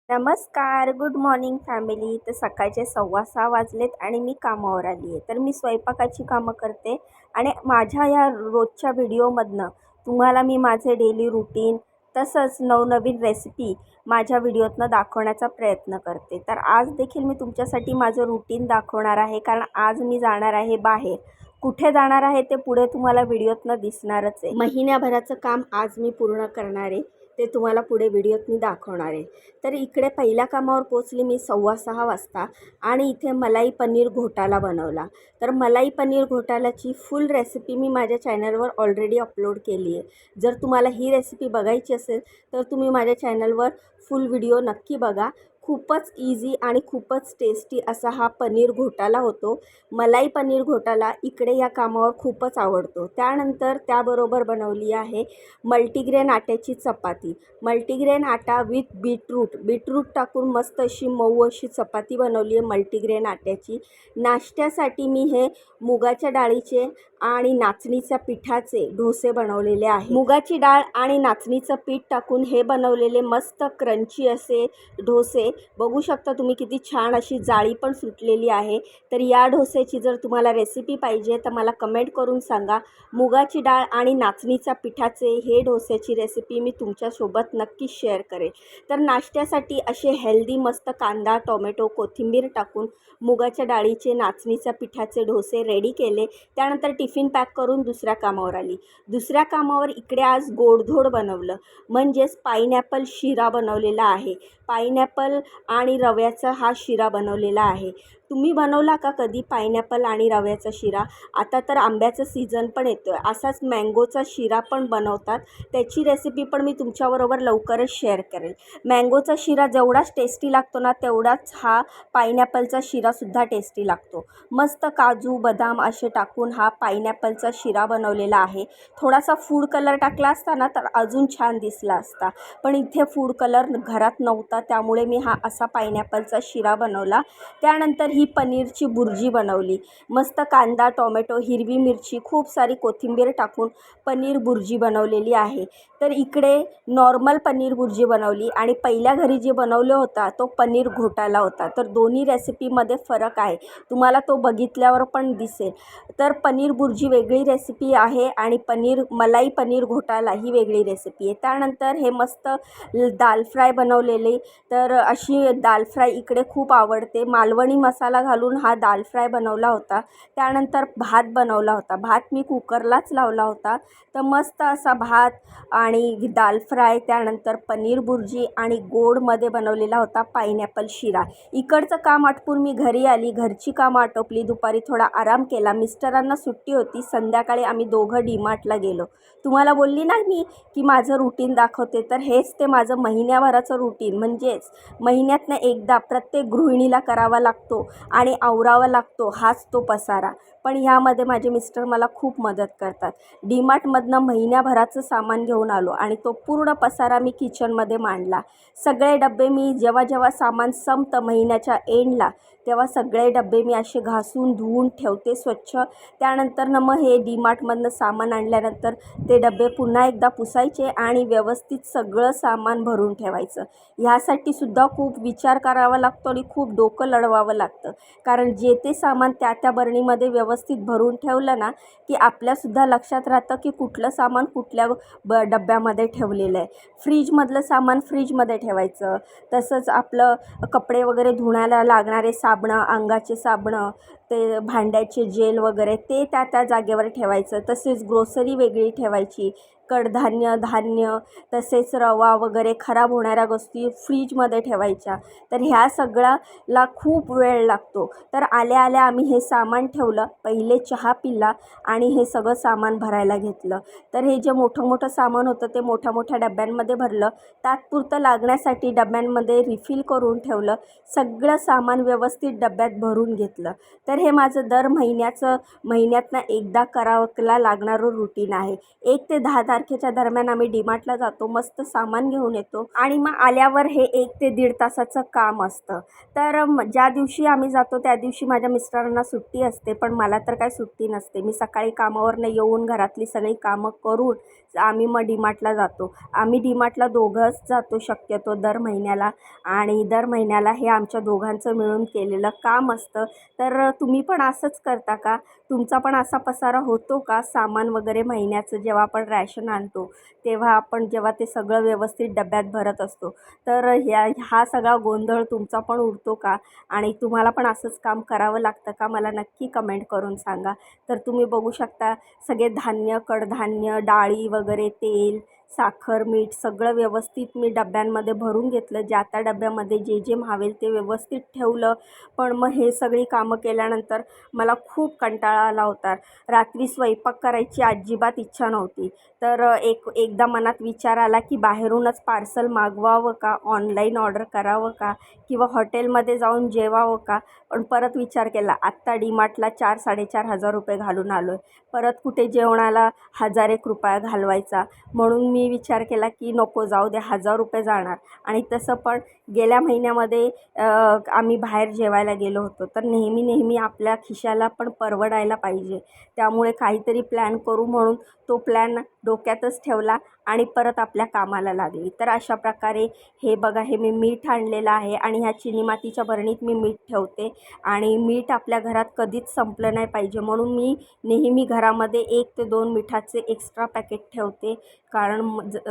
नमस्कार, good morning family. तर सकाळचे 6:15 वाजलेत आणि मी कामावर आली आहे. तर मी स्वयंपाकाची कामं करते आणि माझ्या या रोजच्या व्हिडिओमधनं तुम्हाला मी माझे डेली रुटीन तसंच नवनवीन रेसिपी माझ्या व्हिडिओतनं दाखवण्याचा प्रयत्न करते. तर आज देखील मी तुमच्यासाठी माझं रुटीन दाखवणार आहे, कारण आज मी जाणार आहे बाहेर. कुठे जाणार आहे ते पुढे तुम्हाला व्हिडिओतनं दिसणारच आहे. महिन्याभराचं काम आज मी पूर्ण करणार आहे, ते तुम्हाला पुढे व्हिडिओत मी दाखवणार आहे. तर इकडे पहिल्या कामावर पोचली मी 6:15 वाजता आणि इथे मलाई पनीर घोटाला बनवला. तर मलाई पनीर घोटाल्याची फुल रेसिपी मी माझ्या चॅनलवर ऑलरेडी अपलोड केली आहे. जर तुम्हाला ही रेसिपी बघायची असेल तर तुम्ही माझ्या चॅनलवर फुल व्हिडिओ नक्की बघा. खूपच इझी आणि खूपच टेस्टी असा हा पनीर घोटाला होतो. मलाई पनीर घोटाला इकडे या कामावर खूपच आवडतो. त्यानंतर त्याबरोबर बनवली आहे मल्टीग्रेन आट्याची चपाती. मल्टीग्रेन आटा विथ बीटरूट टाकून मस्त अशी मऊ अशी चपाती बनवली आहे मल्टीग्रेन आट्याची. नाश्त्यासाठी मी हे मुगाच्या डाळीचे आणि नाचणीच्या पिठाचे डोसे बनवलेले आहे. मुगाची डाळ आणि नाचणीचं पीठ टाकून हे बनवलेले मस्त क्रंची असे डोसे बघू शकता तुम्ही, किती छान अशी जाळी पण सुटलेली आहे. तर या डोस्याची जर तुम्हाला रेसिपी पाहिजे तर मला कमेंट करून सांगा. मुगाची डाळ आणि नाचणीच्या पिठाचे हे डोस्याची रेसिपी मी तुमच्यासोबत नक्की शेअर करेन. तर नाश्त्यासाठी असे हेल्दी मस्त कांदा, टोमॅटो, कोथिंबीर टाकून मुगाच्या डाळीचे नाचणीच्या पिठाचे डोसे रेडी केले. त्यानंतर टिफिन पॅक करून दुसऱ्या कामावर आली. दुसऱ्या कामावर इकडे आज गोडधोड बनवलं, म्हणजेच पाईनॲपल शिरा बनवलेला आहे. पाईनॲपल आणि रव्याचा हा शिरा बनवलेला आहे. तुम्ही बनवला का कधी पाईनॲपल आणि रव्याचा शिरा? आता तर आंब्याचं सीझन पण येतो आहे, असाच मँगोचा शिरा पण बनवतात. त्याची रेसिपी पण मी तुमच्याबरोबर लवकरच शेअर करेल. मँगोचा शिरा जेवढाच टेस्टी लागतो ना, तेवढाच हा पाईनॲपलचा शिरासुद्धा टेस्टी लागतो. मस्त काजू, बदाम असे टाकून हा पाईनॲपलचा शिरा बनवलेला आहे. थोडासा फूड कलर टाकला असता ना तर अजून छान दिसला असता, पण इथे फूड कलर घरात नव्हता, त्यामुळे मी हा असा पाईनॲपलचा शिरा बनवला. त्यानंतर ही पनीरची बुर्जी बनवली. मस्त कांदा, टोमॅटो, हिरवी मिरची, खूप सारी कोथिंबीर टाकून पनीर बुर्जी बनवलेली आहे. तर इकडे नॉर्मल पनीर बुर्जी बनवली आणि पहिल्या घरी जे बनवलं होता तो पनीर घोटाला होता. तर दोन्ही रेसिपीमध्ये फरक आहे, तुम्हाला तो बघितल्यावर पण दिसेल. तर पनीर बुर्जी वेगळी रेसिपी आहे आणि मलाई पनीर घोटाला ही वेगळी रेसिपी आहे. त्यानंतर हे मस्त दाल फ्राय बनवलेले. तर अशी दाल फ्राय इकडे खूप आवडते. मालवणी मसाला घालून हा दाल फ्राय बनवला होता. त्यानंतर भात बनवला होता. भात मी कुकरलाच लावला होता. तर मस्त असा भात आणि दाल फ्राय, त्यानंतर पनीर बुर्जी आणि गोडमध्ये बनवलेला होता पाईनॲपल शिरा. इकडचं काम आटपून मी घरी आली. घरची कामं आटोपली. दुपारी थोडा आराम केला. मिस्टरांना सुट्टी होती. संध्याकाळी आम्ही दोघं डीमार्टला गेलो. तुम्हाला बोलली ना मी की माझं रुटीन दाखवते, तर हेच ते माझं महिन्याभराचं रुटीन. म्हणजेच महिन्यातनं एकदा प्रत्येक गृहिणीला करावा लागतो आणि आवरावा लागतो, हाच तो पसारा. पण ह्यामध्ये माझे मिस्टर मला खूप मदत करतात. डीमार्टमधनं महिन्याभराचं सामान घेऊन आलो आणि तो पूर्ण पसारा मी किचनमध्ये मांडला. सगळे डबे मी जेव्हा सामान संपतं महिन्याच्या एंडला, तेव्हा सगळे डबे मी असे घासून धुवून ठेवते स्वच्छ. त्यानंतर मग हे डीमार्टमधनं सामान आणल्यानंतर ते डबे पुन्हा एकदा पुसायचे आणि व्यवस्थित सगळं सामान भरून ठेवायचं. ह्यासाठी सुद्धा खूप विचार करावा लागतो आणि खूप डोकं लढवावं लागतं, कारण जे ते सामान त्या बरणीमध्ये व्यवस्थित भरून ठेवलं ना की आपल्यासुद्धा लक्षात राहतं की कुठलं सामान कुठल्या डब्यामध्ये ठेवलेलं आहे. फ्रीजमधलं सामान फ्रीजमध्ये ठेवायचं. तसंच आपलं कपडे वगैरे धुण्याला लागणारे साबणं, अंगाचे साबणं, ते भांड्याचे जेल वगैरे ते त्या जागेवर ठेवायचं. तसेच ग्रोसरी वेगळी ठेवायची. कडधान्य, धान्य, तसेच रवा वगैरे खराब होणाऱ्या गोष्टी फ्रीजमध्ये ठेवायच्या. तर ह्या सगळ्याला खूप वेळ लागतो. तर आल्या आम्ही हे सामान ठेवलं. पहिले चहा पिला आणि हे सगळं सामान भरायला घेतलं. तर हे जे मोठं सामान होतं ते मोठ्या डब्यांमध्ये भरलं. तात्पुरतं लागण्यासाठी डब्यांमध्ये रिफिल करून ठेवलं. सगळं सामान व्यवस्थित डब्यात भरून घेतलं. तर हे माझं दर महिन्यातनं एकदा करावं लागणारं रुटीन आहे. 1 ते 10 तारखेच्या दरम्यान आम्ही डीमार्टला जातो, मस्त सामान घेऊन येतो आणि मग आल्यावर हे 1 ते 1.5 तासाचं काम असतं. तर ज्या दिवशी आम्ही जातो त्या दिवशी माझ्या मिस्टरांना सुट्टी असते, पण मला तर काही सुट्टी नसते. मी सकाळी कामावरनं येऊन घरातली सगळी कामं करून आम्ही मग डीमार्टला जातो. आम्ही डीमार्टला दोघंच जातो शक्यतो दर महिन्याला आणि दर महिन्याला हे आमच्या दोघांचं मिळून केलेलं काम असतं. तर तुम्ही पण असंच करता का? तुमचा पण असा पसारा होतो का? सामान वगैरे महिन्याचं जेव्हा आपण रॅशन आणतो, तेव्हा आपण जेव्हा ते सगळं व्यवस्थित डब्यात भरत असतो, तर हा सगळा गोंधळ तुमचा पण उडतो का? आणि तुम्हाला पण असंच काम करावं लागतं का? मला नक्की कमेंट करून सांगा. तर तुम्ही बघू शकता सगळे धान्य, कडधान्य, डाळी वगैरे, तेल, साखर, मीठ सगळं व्यवस्थित मी डब्यांमध्ये भरून घेतलं. ज्या त्या डब्यामध्ये जे जे मावेल ते व्यवस्थित ठेवलं. पण मग हे सगळी कामं केल्यानंतर मला खूप कंटाळा आला होता. रात्री स्वयंपाक करायची अजिबात इच्छा नव्हती. तर एकदा मनात विचार आला की बाहेरूनच पार्सल मागवावं का? ऑनलाईन ऑर्डर करावं का? किंवा हॉटेलमध्ये जाऊन जेवावं का? पण परत विचार केला, आत्ता डीमार्टला 4,000-4,500 घालून आलो आहे. परत कुठे जेवणाला 1,000-1 रुपया घालवायचा. म्हणून मी विचार केला की नको, जाऊ दे, 1,000 जाणार. आणि तसं पण गेल्या महिन्यामध्ये आम्ही बाहेर जेवायला गेलो होतो. तर नेहमी आपल्या खिशाला पण परवडायला पाहिजे. त्यामुळे काहीतरी प्लॅन करू म्हणून तो प्लॅन डोक्यातच ठेवला आणि परत आपल्या कामाला लागली. तर अशा प्रकारे हे बघा, हे मी मीठ आणलेलं आहे आणि ह्या चिनी मातीच्या भरणीत मी मीठ ठेवते. आणि मीठ आपल्या घरात कधीच संपलं नाही पाहिजे म्हणून मी नेहमी घरामध्ये 1 ते 2 मिठाचे एक्स्ट्रा पॅकेट ठेवते. कारण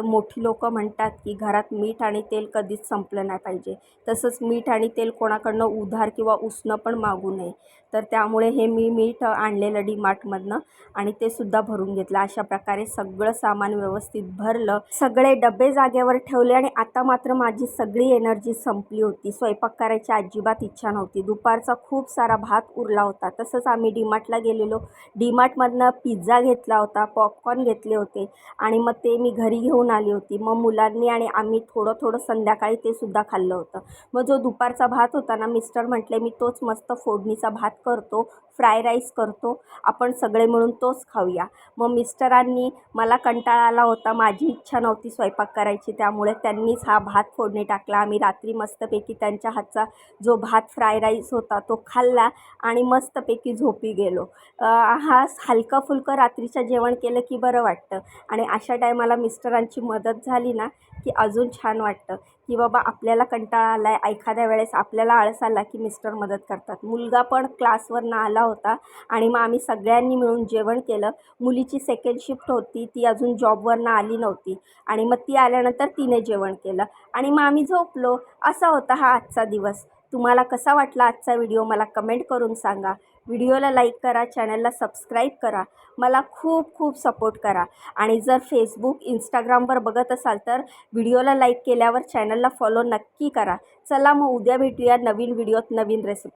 मोठी लोकं म्हणतात की घरात मीठ आणि तेल कधीच संपलं नाही पाहिजे. तसंच मीठ आणि तेल कोणाकडनं उधार किंवा उसनं पण मागू नये. तर त्यामुळे हे मी मीठ आणलेलं डीमार्टमधनं आणि ते सुद्धा भरून घेतलं. अशा प्रकारे सगळं सामान व्यवस्थित भरलं, सगळे डबे जागेवर ठेवले आणि आता मात्र माझी सगळी एनर्जी संपली होती. स्वयंपाक करायची अजिबात इच्छा नव्हती. दुपारचा खूप सारा भात उरला होता. तसंच आम्ही डीमार्टला गेलेलो. डीमार्टमधनं पिझ्झा घेतला होता, पॉपकॉर्न घेतले होते आणि मग ते मी घरी घेऊन आली होती. मग मुलांनी आणि आम्ही थोडं संध्याकाळी ते सुद्धा खाल्लं होतं. मग जो दुपारचा भात होता ना, मिस्टर म्हटले मी तोच मस्त फोडणीचा भात करतो, फ्राय राईस करतो, आपण सगळे मिळून तोच खाऊया. मग मिस्टरांनी, मला कंटाळा आला होता, माझी इच्छा नव्हती स्वयंपाक करायची, त्यामुळे त्यांनीच हा भात फोडणी टाकला. आम्ही रात्री मस्तपैकी त्यांच्या हातचा जो भात फ्राय राईस होता तो खाल्ला आणि मस्तपैकी झोपी गेलो. हा हलकं फुलकं रात्रीचं जेवण केलं की बरं वाटतं आणि अशा टायमाला मिस्टरांची मदत झाली ना की अजून छान वाटतं. की बाबा आपल्याला कंटाळा आला आहे, एखाद्या वेळेस आपल्याला आळस आला की मिस्टर मदत करतात. मुलगा पण क्लासवरनं आला होता आणि मग आम्ही सगळ्यांनी मिळून जेवण केलं. मुलीची सेकंड शिफ्ट होती, ती अजून जॉबवरनं आली नव्हती आणि मग ती आल्यानंतर तिने जेवण केलं आणि मग आम्ही झोपलो. असा होता हा आजचा दिवस. तुम्हाला कसा वाटला आजचा व्हिडिओ मला कमेंट करून सांगा. व्हिडिओला लाईक करा, चॅनलला सबस्क्राईब करा, मला खूप खूप सपोर्ट करा आणि जर फेसबुक, इंस्टाग्रामवर बघत असाल तर व्हिडिओला लाईक केल्यावर चॅनलला फॉलो नक्की करा. चला मग उद्या भेटूया नवीन व्हिडिओत, नवीन रेसिपी.